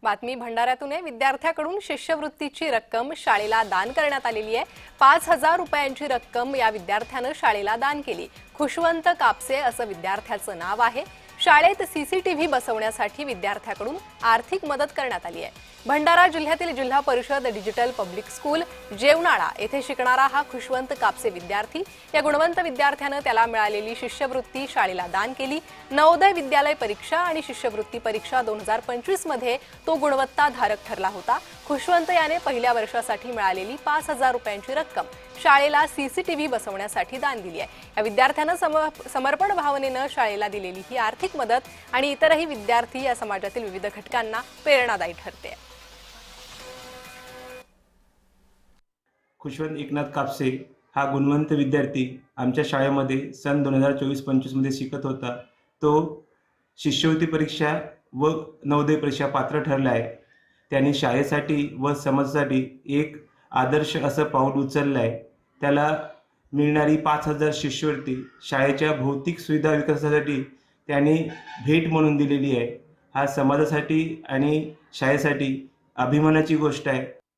बातमी भंडाऱ्यातून आहे। विद्यार्थ्याकडून शिष्यवृत्तीची रक्कम शाळेला दान करण्यात आलेली आहे। 5,000 रुपयांची रक्कम या विद्यार्थ्यानं शाळेला दान केली। खुशवंत कापसे असं विद्यार्थ्याचं नाव आहे। शाळेत सीसीटीव्ही बसवण्यासाठी विद्यार्थ्याकडून आर्थिक मदत करण्यात आली आहे। भंडारा जिल्ह्यातील जिल्हा परिषद डिजिटल पब्लिक स्कूल जेवणाळा येथे शिकणारा हा खुशवंत कापसे विद्यार्थी या गुणवंत विद्यार्थ्यानं त्याला मिळालेली शिष्यवृत्ती शाळेला दान केली। नवोदय विद्यालय परीक्षा आणि शिष्यवृत्ती परीक्षा 2025 मध्ये तो गुणवत्ताधारक ठरला होता। खुशवंत याने पहिल्या वर्षासाठी मिळालेली 5,000 रुपयांची रक्कम शाळेला सीसीटीव्ही बसवण्यासाठी दान दिली आहे। या विद्यार्थ्यानं समर्पण भावनेनं शाळेला दिलेली ही आर्थिक मदत आणि इतरही विद्यार्थी या समाजातील विविध घटकांना प्रेरणादायी ठरते। खुशवंत एकनाथ कापसे हा गुणवंत विद्यार्थी आमच्या शाळेमध्ये सन 2024-25 मध्ये शिकत होता। तो शिष्यवृत्ती परीक्षा व नवोदय परीक्षा पात्र ठरला आहे। त्यांनी शाळेसाठी व समाजासाठी एक आदर्श असं पाऊल उचललं आहे। त्याला मिळणारी 5,000 शिष्यवृत्ती शाळेच्या भौतिक सुविधा विकासासाठी त्यांनी भेट म्हणून दिलेली आहे। हा समाजासाठी आणि शाळेसाठी अभिमानाची गोष्ट आहे।